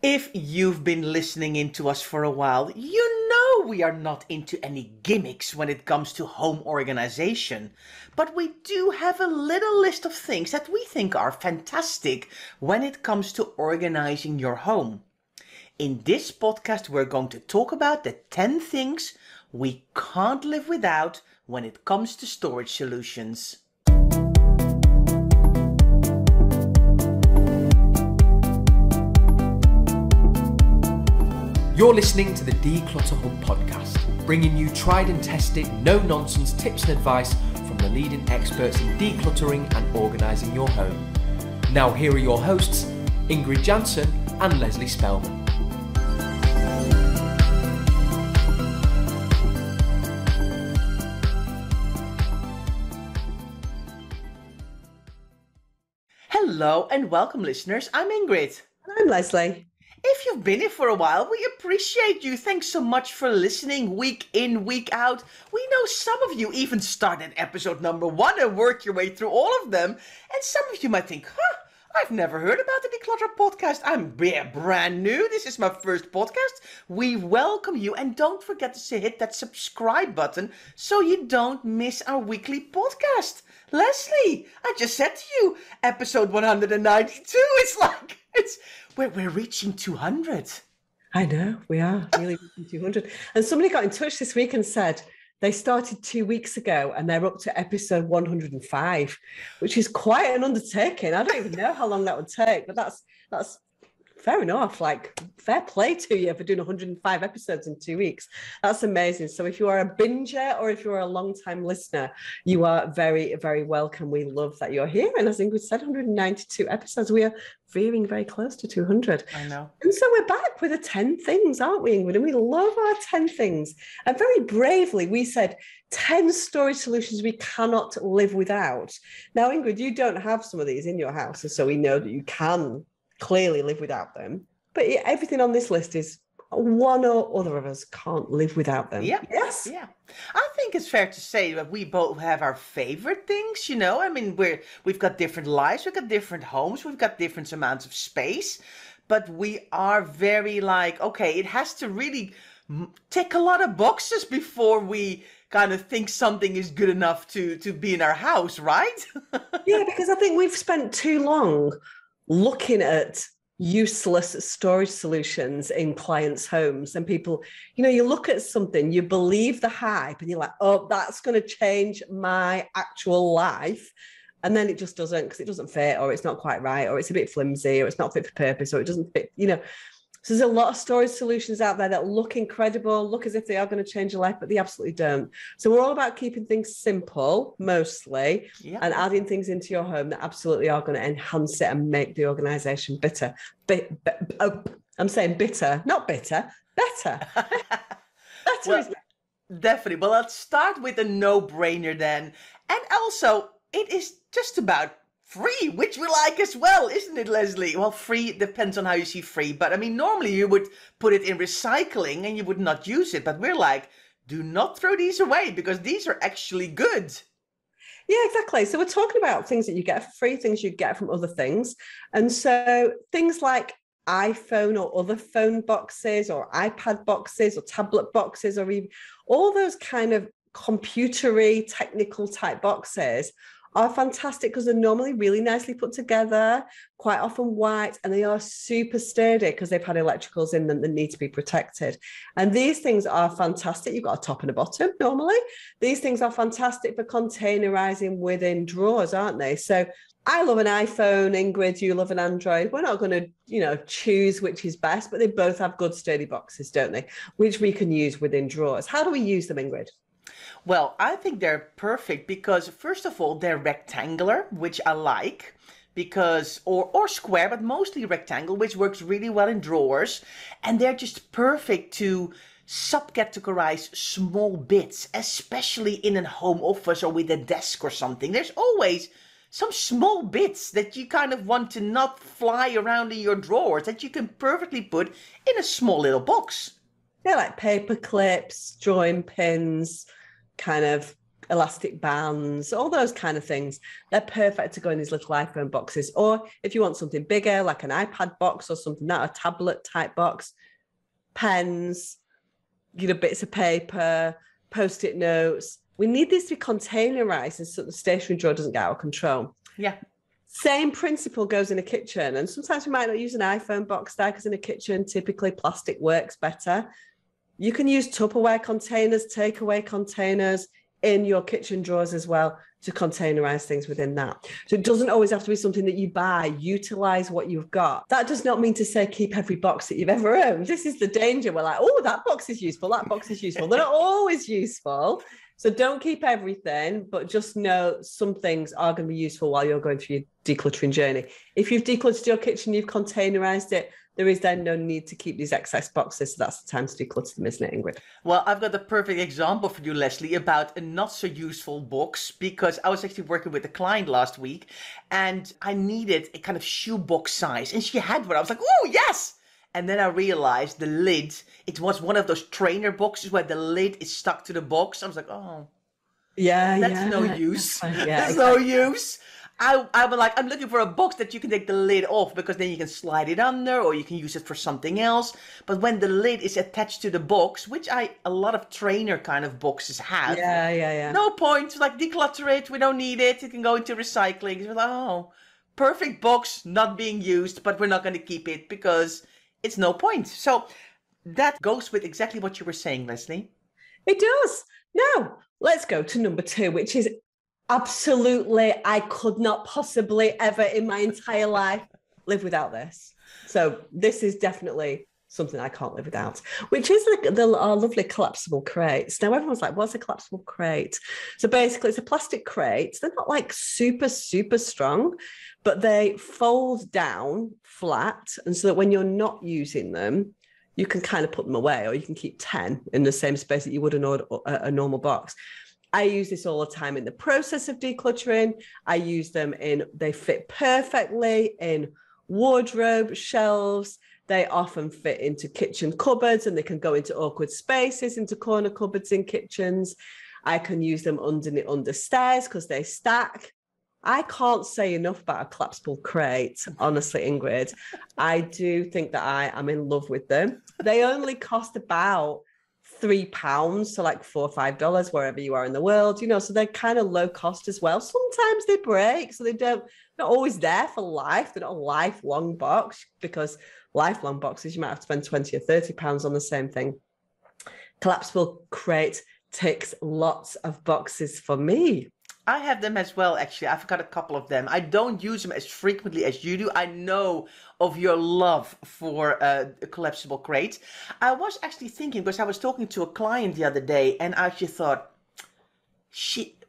If you've been listening into us for a while, you know we are not into any gimmicks when it comes to home organization. But we do have a little list of things that we think are fantastic when it comes to organizing your home. In this podcast, we're going to talk about the 10 things we can't live without when it comes to storage solutions. You're listening to the Declutter Hub podcast, bringing you tried and tested, no-nonsense tips and advice from the leading experts in decluttering and organising your home. Now here are your hosts, Ingrid Jansen and Leslie Spellman. Hello and welcome, listeners. I'm Ingrid. And I'm Leslie. If you've been here for a while, we appreciate you. Thanks so much for listening week in, week out. We know some of you even started episode number 1 and worked your way through all of them. And some of you might think, I've never heard about the Declutter podcast. I'm brand new. This is my first podcast. We welcome you. And don't forget to hit that subscribe button so you don't miss our weekly podcast. Leslie, I just said to you, episode 192. We're reaching 200. I know, we are really reaching 200. And somebody got in touch this week and said they started 2 weeks ago and they're up to episode 105, which is quite an undertaking. I don't even know how long that would take, but that's fair enough. Like, fair play to you for doing 105 episodes in 2 weeks. That's amazing. So if you are a binger or if you're a long-time listener, you are very, very welcome. We love that you're here. And as Ingrid said, 192 episodes. We are veering very close to 200. I know. And so we're back with the 10 things, aren't we, Ingrid? And we love our 10 things. And very bravely, we said 10 storage solutions we cannot live without. Now, Ingrid, you don't have some of these in your house, and so we know that you can clearly live without them. But everything on this list is one or other of us can't live without them. Yeah. Yes. Yeah. I think it's fair to say that we both have our favorite things, you know. I mean, we've got different lives, we've got different homes, we've got different amounts of space, but we are very okay, it has to really tick a lot of boxes before we kind of think something is good enough to be in our house, right? Yeah, because I think we've spent too long looking at useless storage solutions in clients' homes, and people, you look at something, you believe the hype and you're like, oh, that's going to change my actual life. And then it just doesn't, because it doesn't fit, or it's not quite right, or it's a bit flimsy, or it's not fit for purpose, or it doesn't fit, So there's a lot of storage solutions out there that look incredible, look as if they are going to change your life, but they absolutely don't. So we're all about keeping things simple, mostly, and adding things into your home that absolutely are going to enhance it and make the organisation better. I'm saying bitter, not bitter, better. Well, definitely. Well, let's start with a no-brainer then. And also, it is just about free, which we like as well, isn't it, Leslie? Well, free depends on how you see free, but I mean, normally you would put it in recycling and you would not use it, but we're like, do not throw these away because these are actually good. Yeah, exactly. So we're talking about things that you get for free, things you get from other things. And so things like iPhone or other phone boxes or iPad boxes or tablet boxes, or even all those kind of computery technical type boxes are fantastic because they're normally really nicely put together, quite often white, and they are super sturdy because they've had electricals in them that need to be protected. And these things are fantastic. You've got a top and a bottom normally. These things are fantastic for containerizing within drawers, aren't they? So I love an iPhone, Ingrid, you love an Android. We're not going to, choose which is best, but they both have good sturdy boxes, don't they? Which we can use within drawers. How do we use them, Ingrid? Well, I think they're perfect because, first of all, they're rectangular, which I like, because or square, but mostly rectangle, which works really well in drawers. And they're just perfect to subcategorize small bits, especially in a home office or with a desk or something. There's always some small bits that you kind of want to not fly around in your drawers that you can perfectly put in a small little box. They're like paper clips, drawing pins, kind of elastic bands, all those kind of things. They're perfect to go in these little iPhone boxes. Or if you want something bigger, like an iPad box or something, not a tablet type box, pens, bits of paper, Post-it notes. We need these to be containerized so that the stationery drawer doesn't get out of control. Yeah. Same principle goes in a kitchen. And sometimes we might not use an iPhone box there because in a kitchen, typically plastic works better. You can use Tupperware containers, takeaway containers in your kitchen drawers as well to containerize things within that. So it doesn't always have to be something that you buy. Utilize what you've got. That does not mean to say keep every box that you've ever owned. This is the danger. We're like, oh, that box is useful. That box is useful. They're not always useful. So don't keep everything, but just know some things are going to be useful while you're going through your decluttering journey. If you've decluttered your kitchen, you've containerized it, there is then no need to keep these excess boxes. So that's the time to declutter them, isn't it, Ingrid? Well, I've got the perfect example for you, Leslie, about a not so useful box, because I was actually working with a client last week and I needed a kind of shoebox size and she had one. I was like, oh, yes. And then I realized the lid, it was one of those trainer boxes where the lid is stuck to the box. I was like, oh, yeah, that's no use. Yeah, That's no use. I'm looking for a box that you can take the lid off because then you can slide it under or you can use it for something else. But when the lid is attached to the box, which a lot of trainer kind of boxes have. Yeah. No point. Like, declutter it. We don't need it. It can go into recycling. It's like, oh, perfect box not being used, but we're not going to keep it because it's no point. So that goes with exactly what you were saying, Leslie. It does. Now, let's go to number 2, which is absolutely, I could not possibly ever in my entire life live without this. So this is definitely something I can't live without, which is our lovely collapsible crates. Now, everyone's like, what's a collapsible crate? So basically, it's a plastic crate. They're not like super, super strong, but they fold down flat. And so that when you're not using them, you can kind of put them away, or you can keep 10 in the same space that you would a normal box. I use this all the time in the process of decluttering. I use them they fit perfectly in wardrobe shelves. They often fit into kitchen cupboards and they can go into awkward spaces, into corner cupboards in kitchens. I can use them under stairs because they stack. I can't say enough about a collapsible crate, honestly, Ingrid. I do think that I am in love with them. They only cost about £3, so like $4 or $5 wherever you are in the world, so they're kind of low cost as well. Sometimes they break, so they're not always there for life. They're not a lifelong box, because lifelong boxes you might have to spend £20 or £30 on the same thing. Collapsible crate ticks lots of boxes for me. I have them as well, actually. I've got a couple of them. I don't use them as frequently as you do. I know of your love for a collapsible crate. I was actually thinking, because I was talking to a client the other day, and I actually thought,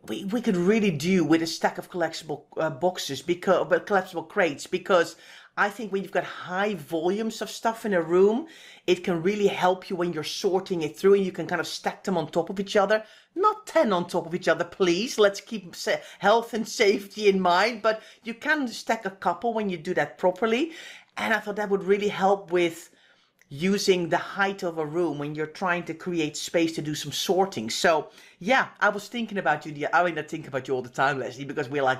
we could really do with a stack of collapsible collapsible crates, because I think when you've got high volumes of stuff in a room, it can really help you when you're sorting it through, and you can kind of stack them on top of each other. Not 10 on top of each other, please. Let's keep health and safety in mind, but you can stack a couple when you do that properly. And I thought that would really help with using the height of a room when you're trying to create space to do some sorting. So yeah, I was thinking about you. I think about you all the time, Leslie, because we like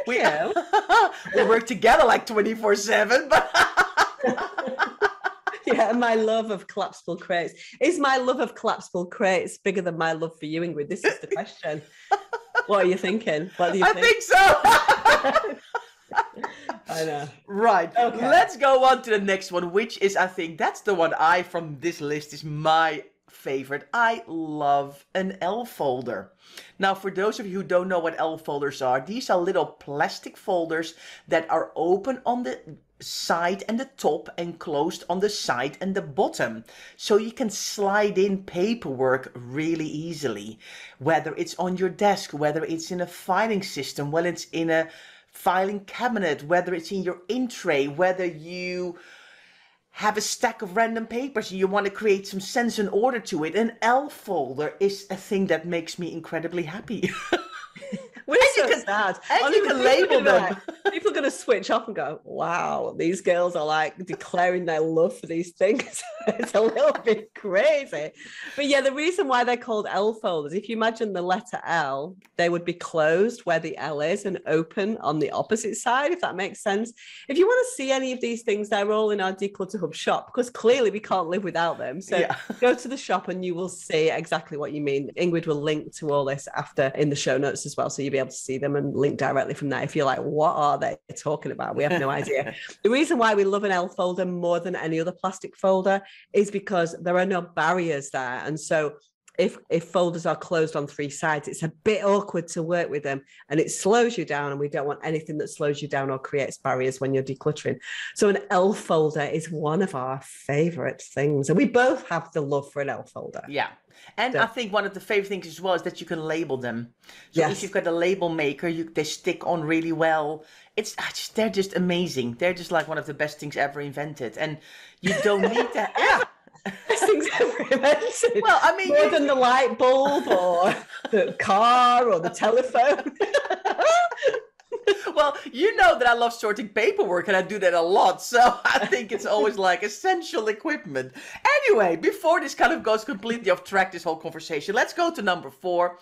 we work together like 24/7. But yeah, my love of collapsible crates. Is my love of collapsible crates bigger than my love for you, Ingrid? This is the question. What are you thinking? What do you think? I think so. I know. Right. Okay. Let's go on to the next one, which is, I think that's the one from this list is my favorite. I love an L folder. Now, for those of you who don't know what L folders are, these are little plastic folders that are open on the side and the top and closed on the side and the bottom. So you can slide in paperwork really easily, whether it's on your desk, whether it's in a filing system, whether it's in a filing cabinet, whether it's in your in tray, whether you have a stack of random papers and you want to create some sense and order to it. An L folder is a thing that makes me incredibly happy. We're so sad. And you can label them. People are going to switch off and go, wow, these girls are like declaring their love for these things. It's a little bit crazy. But yeah, the reason why they're called L folders, if you imagine the letter L, they would be closed where the L is and open on the opposite side, if that makes sense. If you want to see any of these things, they're all in our Declutter Hub shop, because clearly we can't live without them. So go to the shop and you will see exactly what you mean. Ingrid will link to all this after in the show notes as well, so you'll be able to see them and link directly from there if you're like, what are they talking about? We have no idea. The reason why we love an L folder more than any other plastic folder is because there are no barriers there. And so if folders are closed on three sides, it's a bit awkward to work with them, and it slows you down, and we don't want anything that slows you down or creates barriers when you're decluttering. So an L folder is one of our favorite things, and we both have the love for an L folder. Yeah. And I think one of the favorite things as well is that you can label them. So if you've got a label maker, they stick on really well. They're just amazing. They're just like one of the best things ever invented. And you don't need to... Best things ever invented. Well, I mean... More than the light bulb or the car or the telephone. Well, you know that I love sorting paperwork, and I do that a lot. So I think it's always like essential equipment. Anyway, before this kind of goes completely off track, this whole conversation, let's go to number 4,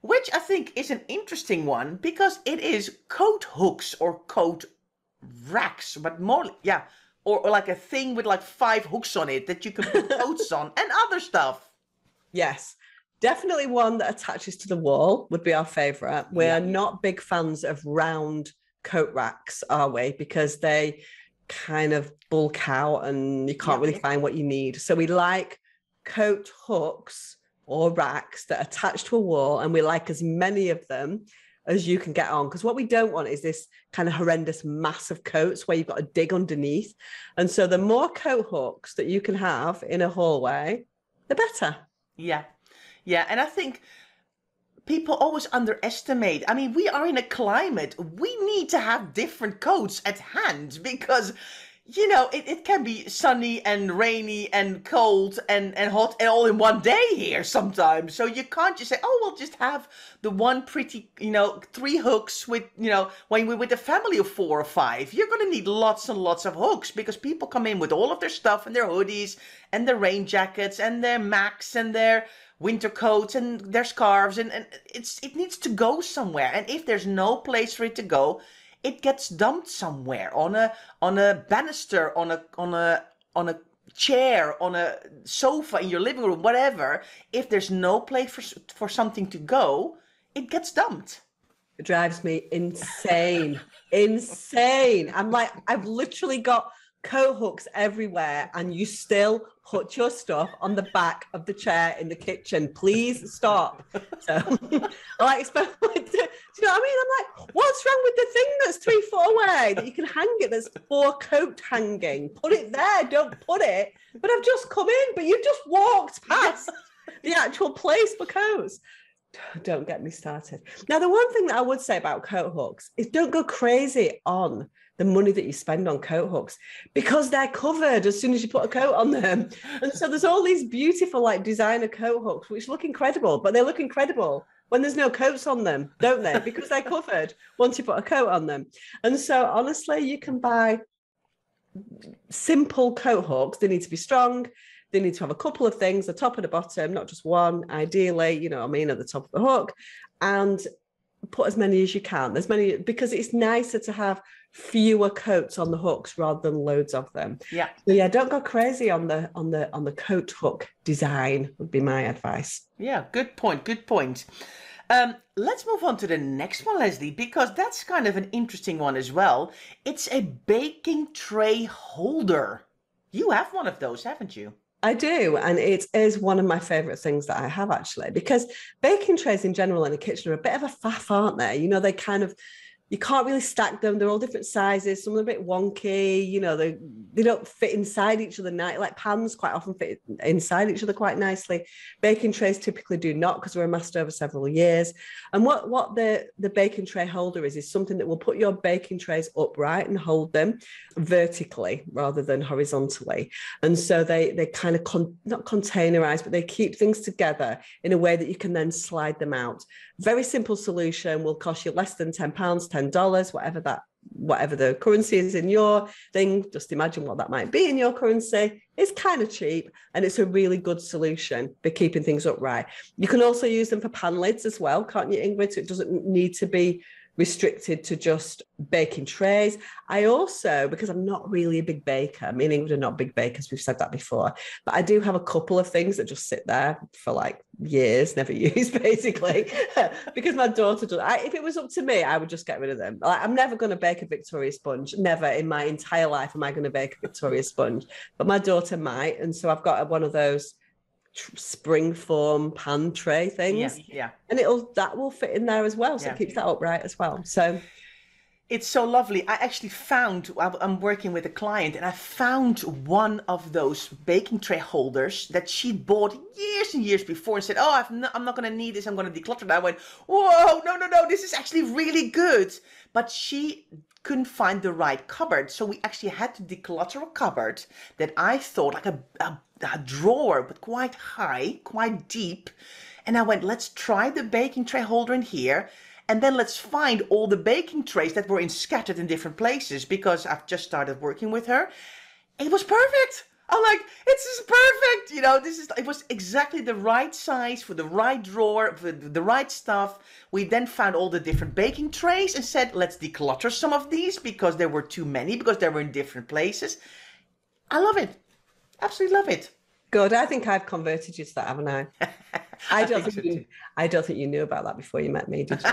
which I think is an interesting one because it is coat hooks or coat racks, but more, or like a thing with like 5 hooks on it that you can put coats on and other stuff. Yes. Definitely one that attaches to the wall would be our favorite. We're not big fans of round coat racks, are we? Because they kind of bulk out and you can't really find what you need. So we like coat hooks or racks that attach to a wall, and we like as many of them as you can get on. Because what we don't want is this kind of horrendous mass of coats where you've got to dig underneath. And so the more coat hooks that you can have in a hallway, the better. Yeah. Yeah, and I think people always underestimate. I mean, we are in a climate, we need to have different coats at hand because, you know, it can be sunny and rainy and cold and hot and all in one day here sometimes. So you can't just say, oh, we'll just have the one pretty, 3 hooks with, when we're with a family of 4 or 5. You're going to need lots and lots of hooks because people come in with all of their stuff and their hoodies and their rain jackets and their Macs and their winter coats and their scarves, and it needs to go somewhere. And if there's no place for it to go, it gets dumped somewhere on a banister, on a chair, on a sofa in your living room, whatever. If there's no place for something to go, it gets dumped. It drives me insane. Insane. I'm like, I've literally got coat hooks everywhere, and you still put your stuff on the back of the chair in the kitchen. Please stop. So, like, do you know what I mean? I'm like, what's wrong with the thing that's 3 foot away that you can hang it? There's 4 coat hanging. Put it there. Don't put it. But I've just come in. But you just walked past the actual place for coats. Don't get me started. Now, the one thing that I would say about coat hooks is don't go crazy on the money that you spend on coat hooks because they're covered as soon as you put a coat on them. And so there's all these beautiful like designer coat hooks, which look incredible, but they look incredible when there's no coats on them, don't they? Because they're covered once you put a coat on them. And so honestly, you can buy simple coat hooks. They need to be strong. They need to have a couple of things, the top and the bottom, not just one, ideally, at the top of the hook, and put as many as you can. There's many, because it's nicer to have fewer coats on the hooks rather than loads of them. Yeah. So yeah, don't go crazy on the coat hook design would be my advice. Yeah, good point. Good point. Let's move on to the next one, Leslie, because that's kind of an interesting one as well. It's a baking tray holder. You have one of those, haven't you? I do, and it is one of my favourite things that I have, actually, because baking trays in general in the kitchen are a bit of a faff, aren't they? They kind of, you can't really stack them. They're all different sizes. Some are a bit wonky. They don't fit inside each other. Like pans quite often fit inside each other quite nicely. Baking trays typically do not, because we're amassed over several years. And what the baking tray holder is something that will put your baking trays upright and hold them vertically rather than horizontally. And so they kind of not containerize, but they keep things together in a way that you can then slide them out. Very simple solution, will cost you less than £10, $10, whatever whatever the currency is in your thing, just imagine what that might be in your currency. It's kind of cheap and it's a really good solution for keeping things upright. You can also use them for pan lids as well, can't you, Ingrid? So it doesn't need to be restricted to just baking trays. I also, because I'm not really a big baker, me and Ingrid are not big bakers, we've said that before, but I do have a couple of things that just sit there for like years, never used, basically, because my daughter does. If it was up to me, I would just get rid of them. Like, I'm never going to bake a Victoria sponge. Never in my entire life am I going to bake a Victoria sponge, but my daughter might. And so I've got one of those spring form pan tray things, and that will fit in there as well, so it keeps that upright as well. So it's so lovely. I actually found, I'm working with a client, and I found one of those baking tray holders that she bought years and years before and said, oh, I'm not going to need this, I'm going to declutter it. I went, whoa, no, this is actually really good. But she couldn't find the right cupboard. So we actually had to declutter a cupboard that I thought like a drawer, but quite high, quite deep. And I went, let's try the baking tray holder in here. And then let's find all the baking trays that were scattered in different places, because I've just started working with her. It was perfect. I'm like, this is perfect. You know, it was exactly the right size for the right drawer, for the right stuff. We then found all the different baking trays and said, let's declutter some of these because there were too many, because they were in different places. I love it. Absolutely love it. Good. I think I've converted you to that, haven't I? I don't think you knew about that before you met me, did you?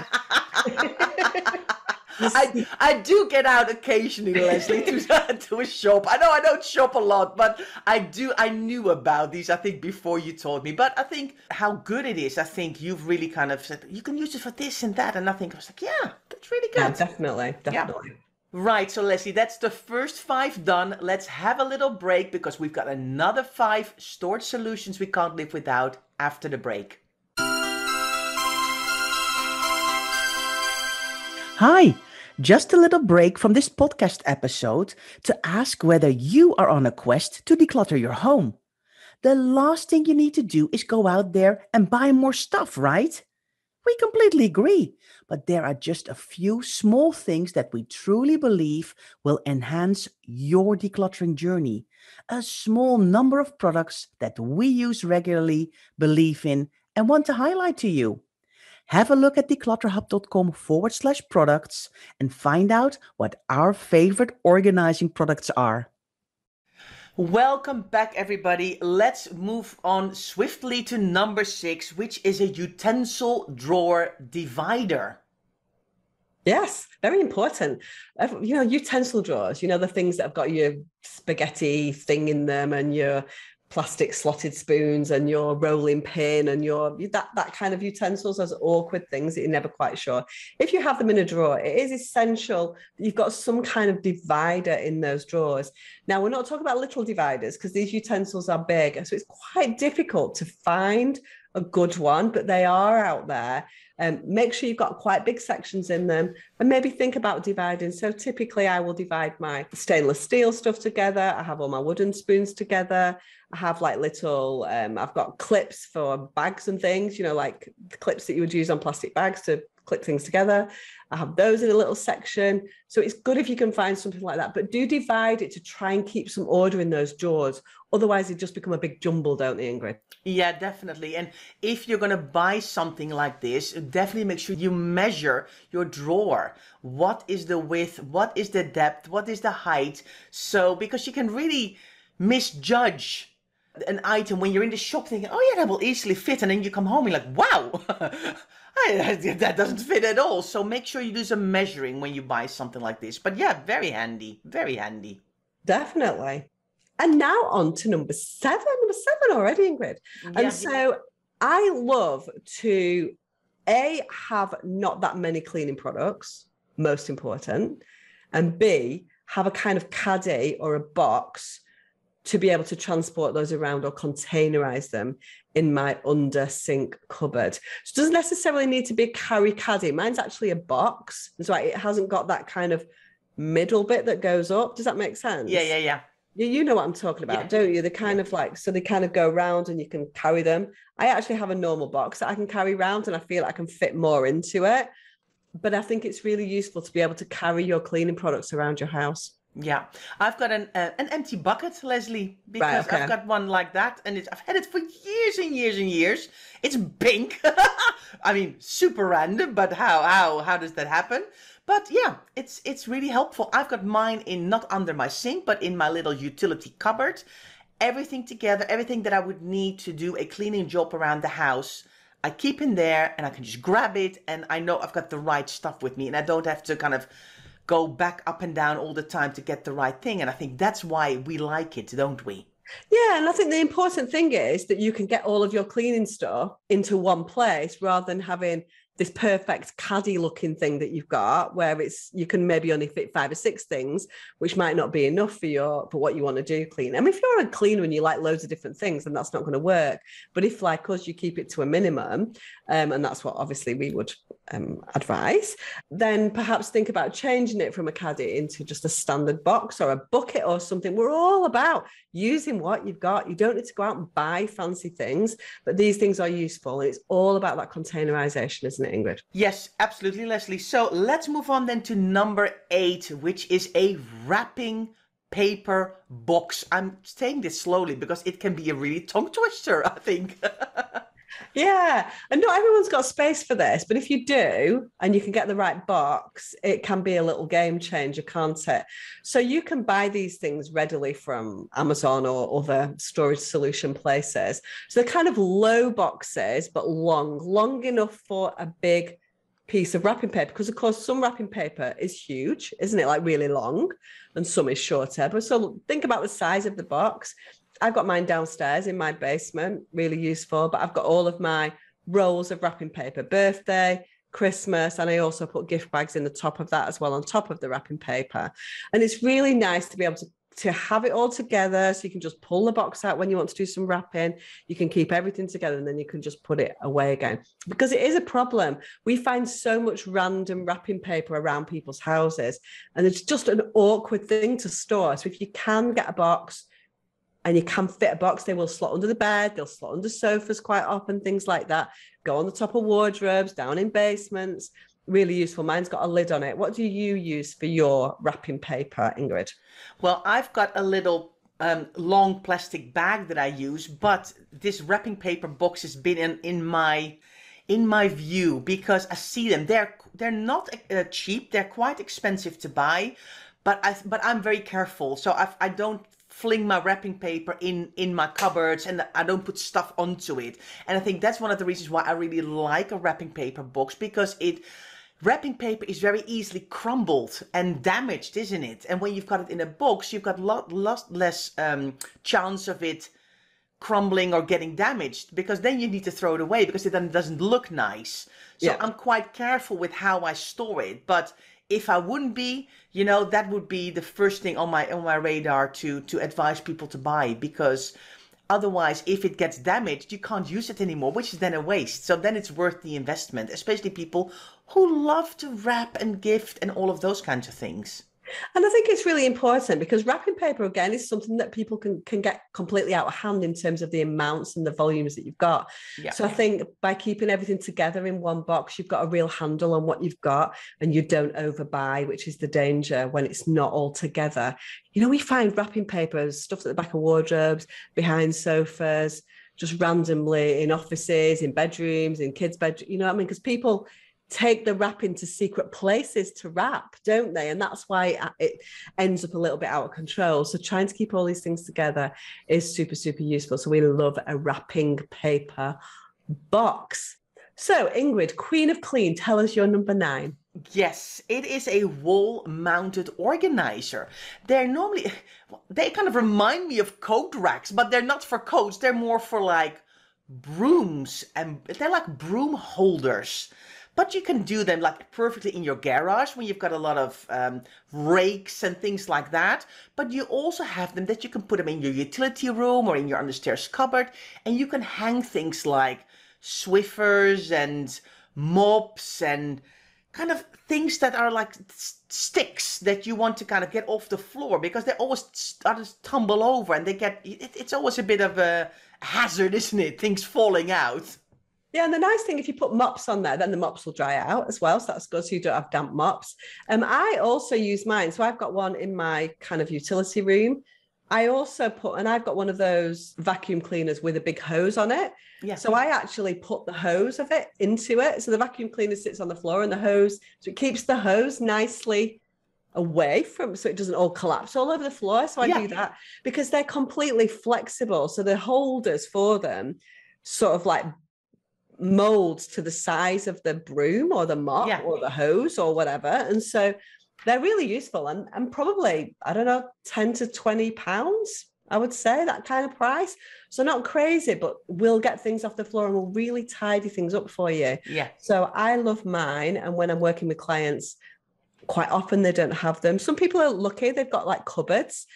I do get out occasionally, Leslie, to a shop. I know I don't shop a lot, but I knew about these, I think, before you told me. But I think how good it is, I think you've really kind of said, you can use it for this and that. And I think I was like, yeah, that's really good. Yeah, definitely. Yeah. Right, so Leslie, that's the first 5 done. Let's have a little break because we've got another 5 stored solutions we can't live without after the break. Hi, just a little break from this podcast episode to ask whether you are on a quest to declutter your home. The last thing you need to do is go out there and buy more stuff, right? We completely agree, but there are just a few small things that we truly believe will enhance your decluttering journey. A small number of products that we use regularly, believe in, and want to highlight to you. Have a look at declutterhub.com/products and find out what our favorite organizing products are. Welcome back, everybody. Let's move on swiftly to number 6, which is a utensil drawer divider. Yes, very important. Utensil drawers, the things that have got your spaghetti thing in them and your plastic slotted spoons and your rolling pin and that kind of utensils, those awkward things that you're never quite sure. If you have them in a drawer, it is essential that you've got some kind of divider in those drawers. Now, we're not talking about little dividers because these utensils are big, so it's quite difficult to find a good one, but they are out there. Make sure you've got quite big sections in them and maybe think about dividing. So typically I will divide my stainless steel stuff together. I have all my wooden spoons together. I have like little, I've got clips for bags and things, like the clips that you would use on plastic bags to clip things together. I have those in a little section. So it's good if you can find something like that, but do divide it to try and keep some order in those drawers. Otherwise, they just become a big jumble, don't they, Ingrid? Yeah, definitely. And if you're going to buy something like this, definitely make sure you measure your drawer. What is the width? What is the depth? What is the height? So, because you can really misjudge an item when you're in the shop thinking, oh yeah, that will easily fit. And then you come home and you're like, wow, that doesn't fit at all. So make sure you do some measuring when you buy something like this. But yeah, very handy, very handy. Definitely. And now on to number 7. Number 7 already, Ingrid. And so I love to, have not that many cleaning products, most important, and B, have a kind of caddy or a box to be able to transport those around or containerize them in my under sink cupboard. So it doesn't necessarily need to be a carry caddy. Mine's actually a box. That's why it hasn't got that kind of middle bit that goes up. Does that make sense? Yeah. You know what I'm talking about, don't you? They're kind of like, so they kind of go round and you can carry them. I actually have a normal box that I can carry around and I feel I can fit more into it. but I think it's really useful to be able to carry your cleaning products around your house. Yeah, I've got an empty bucket, Leslie, because okay. I've got one like that, and I've had it for years and years and years. It's pink. I mean, super random, but how does that happen? But yeah, it's really helpful. I've got mine in not under my sink, but in my little utility cupboard. Everything together, everything that I would need to do a cleaning job around the house, I keep in there, and I can just grab it, and I know I've got the right stuff with me, and I don't have to kind of go back up and down all the time to get the right thing. And I think that's why we like it, don't we? Yeah, and I think the important thing is that you can get all of your cleaning stuff into one place rather than having this perfect caddy looking thing that you've got where you can maybe only fit 5 or 6 things, which might not be enough for what you want to do clean. I mean, if you're a cleaner and you like loads of different things, then that's not going to work. But if, like us, you keep it to a minimum, and that's what obviously we would advise, then perhaps think about changing it from a caddy into just a standard box or a bucket or something. We're all about using what you've got. You don't need to go out and buy fancy things, but these things are useful. And it's all about that containerization, isn't it, Ingrid? Yes, absolutely, Leslie. So let's move on then to number 8, which is a wrapping paper box. I'm saying this slowly because it can be a really tongue twister, I think. Yeah, and not everyone's got space for this, but if you do, and you can get the right box, it can be a little game changer, can't it? So you can buy these things readily from Amazon or other storage solution places. So they're kind of low boxes, but long enough for a big piece of wrapping paper, because of course some wrapping paper is huge, isn't it? Like really long, and some is shorter. But so think about the size of the box. I've got mine downstairs in my basement, really useful, but I've got all of my rolls of wrapping paper, birthday, Christmas, and I also put gift bags in the top of that as well, on top of the wrapping paper. And it's really nice to be able to have it all together, so you can just pull the box out when you want to do some wrapping. You can keep everything together, and then you can just put it away again. Because it is a problem. We find so much random wrapping paper around people's houses, and it's just an awkward thing to store. So if you can get a box, and you can fit a box, they will slot under the bed, they'll slot under sofas quite often, things like that. Go on the top of wardrobes, down in basements. Really useful. Mine's got a lid on it. What do you use for your wrapping paper, Ingrid? Well, I've got a little long plastic bag that I use, but this wrapping paper box has been in my view because I see them. They're not cheap. They're quite expensive to buy, but I'm very careful. So I don't fling my wrapping paper in my cupboards, and I don't put stuff onto it. And I think that's one of the reasons why I really like a wrapping paper box, because wrapping paper is very easily crumbled and damaged, isn't it? And when you've got it in a box, you've got lot less chance of it crumbling or getting damaged, because then you need to throw it away because it then doesn't look nice. So yeah. I'm quite careful with how I store it, but if I wouldn't be, that would be the first thing on my radar to advise people to buy, because otherwise, if it gets damaged, you can't use it anymore, which is then a waste. So then it's worth the investment, especially people who love to wrap and gift and all of those kinds of things. And I think it's really important because wrapping paper, again, is something that people can get completely out of hand in terms of the amounts and the volumes that you've got. Yeah. So I think by keeping everything together in one box, you've got a real handle on what you've got, and you don't overbuy, which is the danger when it's not all together. We find wrapping paper stuff at the back of wardrobes, behind sofas, just randomly in offices, in bedrooms, in kids' bedrooms, because people take the wrapping to secret places to wrap, don't they? And that's why it ends up a little bit out of control. So trying to keep all these things together is super, super useful. So we love a wrapping paper box. So Ingrid, Queen of Clean, tell us your number 9. Yes, it is a wall-mounted organizer. They kind of remind me of coat racks, but they're not for coats. They're more for like brooms, and they're like broom holders. But you can do them like perfectly in your garage when you've got a lot of rakes and things like that. But you also have them that you can put them in your utility room or in your understairs cupboard. And you can hang things like Swiffers and mops and kind of things that are like sticks that you want to kind of get off the floor, because they always start to tumble over, and it's always a bit of a hazard, isn't it? Things falling out. Yeah, and the nice thing, if you put mops on there, then the mops will dry out as well. So that's good. So you don't have damp mops. I also use mine. So I've got one in my kind of utility room. I also and I've got one of those vacuum cleaners with a big hose on it. Yeah. So I actually put the hose of it into it. So the vacuum cleaner sits on the floor and the hose, so it keeps the hose nicely away from, so it doesn't all collapse all over the floor. So I do that because they're completely flexible. So the holders for them sort of like molds to the size of the broom or the mop or the hose or whatever. And so they're really useful and probably, I don't know, 10 to 20 pounds, I would say, that kind of price. So not crazy, but we'll get things off the floor and we'll really tidy things up for you. Yeah. So I love mine. And when I'm working with clients, quite often they don't have them. Some people are lucky, they've got like cupboards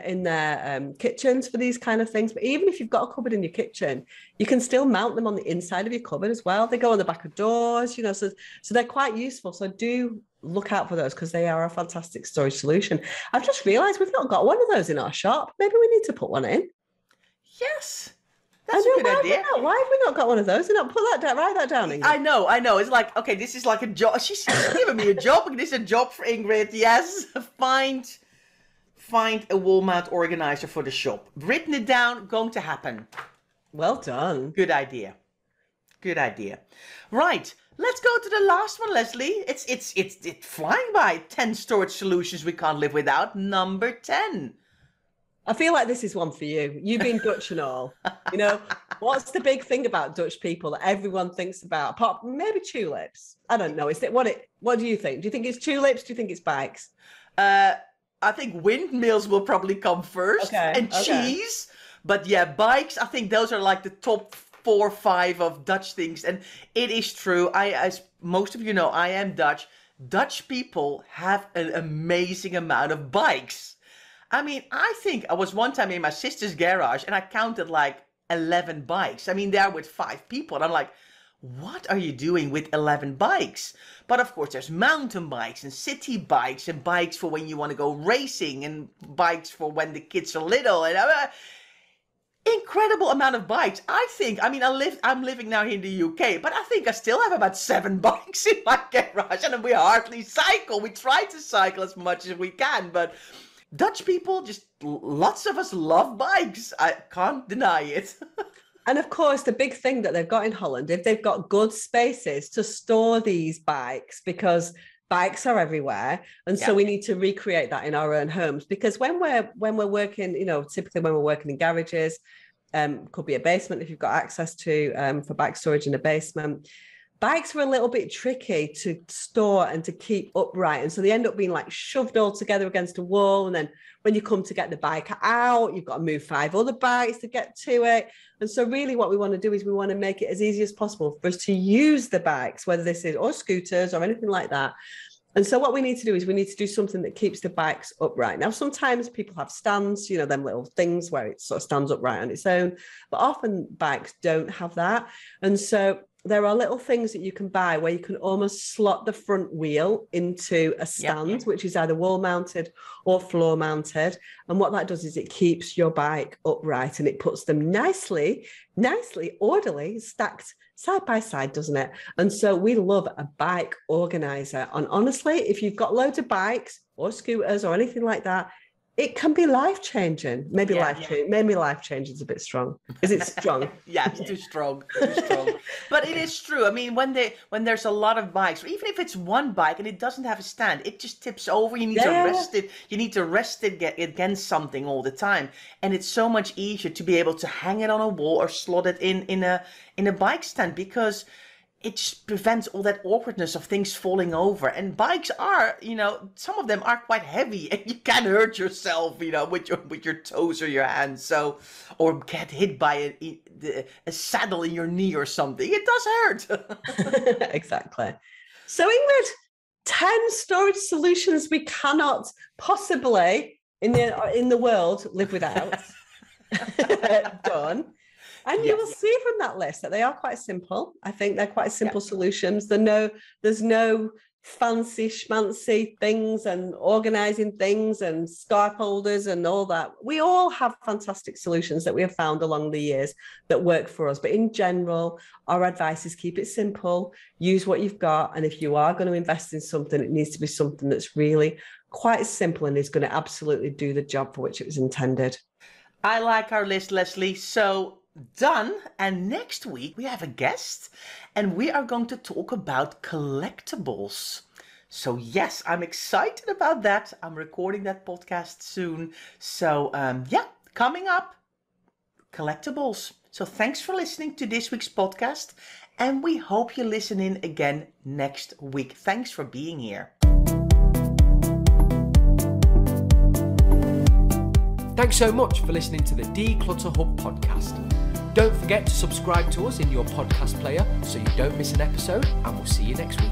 in their kitchens for these kind of things. But even if you've got a cupboard in your kitchen, you can still mount them on the inside of your cupboard as well. They go on the back of doors, you know, so they're quite useful. So do look out for those because they are a fantastic storage solution. I've just realized we've not got one of those in our shop. Maybe we need to put one in. Yes. That's a good idea. Why have we not got one of those? Put that down, write that down, Ingrid. I know. It's like, okay, this is like a job. She's giving me a job. This is a job for Ingrid. Yes. Find a wall mount organizer for the shop. Written it down, going to happen. Well done. Good idea. Right. Let's go to the last one, Leslie. It's flying by. 10 storage solutions we can't live without. Number 10. I feel like this is one for you. You've been Dutch and all. You know, what's the big thing about Dutch people that everyone thinks about? Apart from maybe tulips. I don't know. What do you think? Do you think it's tulips? Do you think it's bikes? I think windmills will probably come first. And cheese. But yeah, bikes, I think those are like the top 4 or 5 of Dutch things. And it is true. As most of you know, I am Dutch. Dutch people have an amazing amount of bikes. I mean, I think I was one time in my sister's garage and I counted like 11 bikes. I mean, there with 5 people. And I'm like, what are you doing with 11 bikes? But of course, there's mountain bikes and city bikes and bikes for when you want to go racing and bikes for when the kids are little. And incredible amount of bikes. I'm living now here in the UK, but I think I still have about 7 bikes in my garage. And we hardly cycle. We try to cycle as much as we can, but Dutch people, just lots of us love bikes. I can't deny it. And of course, the big thing that they've got in Holland, if they've got good spaces to store these bikes, because bikes are everywhere. And so we need to recreate that in our own homes. Because when we're working, you know, typically when we're working in garages, could be a basement if you've got access to for bike storage in a basement. Bikes were a little bit tricky to store and to keep upright. And so they end up being like shoved all together against a wall. And then when you come to get the bike out, you've got to move 5 other bikes to get to it. And so really what we want to do is we want to make it as easy as possible for us to use the bikes, whether this is or scooters or anything like that. And so what we need to do is we need to do something that keeps the bikes upright. Now, sometimes people have stands, you know, them little things where it sort of stands upright on its own, but often bikes don't have that. And so there are little things that you can buy where you can almost slot the front wheel into a stand, which is either wall mounted or floor mounted. And what that does is it keeps your bike upright and it puts them nicely, orderly, stacked side by side, doesn't it? And so we love a bike organizer. And honestly, if you've got loads of bikes or scooters or anything like that, it can be life-changing. Maybe life-changing is a bit strong. Is it strong? Yeah, it's too strong. But it is true. I mean, when there's a lot of bikes, or even if it's one bike and it doesn't have a stand, it just tips over. You need to rest it. You need to rest it against something all the time. And it's so much easier to be able to hang it on a wall or slot it in a bike stand, because it just prevents all that awkwardness of things falling over. And bikes are, you know, some of them are quite heavy and you can hurt yourself, you know, with your toes or your hands. So, or get hit by a saddle in your knee or something. It does hurt. Exactly. So Ingrid, 10 storage solutions we cannot possibly in the world live without. Done. And you will see from that list that they are quite simple. I think they're quite simple solutions. There's no fancy schmancy things and organizing things and scarf holders and all that. We all have fantastic solutions that we have found along the years that work for us. But in general, our advice is keep it simple, use what you've got. And if you are going to invest in something, it needs to be something that's really quite simple and is going to absolutely do the job for which it was intended. I like our list, Leslie. So done. And next week we have a guest and we are going to talk about collectibles. So yes, I'm excited about that. I'm recording that podcast soon. So yeah, coming up, collectibles. So thanks for listening to this week's podcast and we hope you listen in again next week. Thanks for being here. Thanks so much for listening to the Declutter Hub podcast. Don't forget to subscribe to us in your podcast player so you don't miss an episode, and we'll see you next week.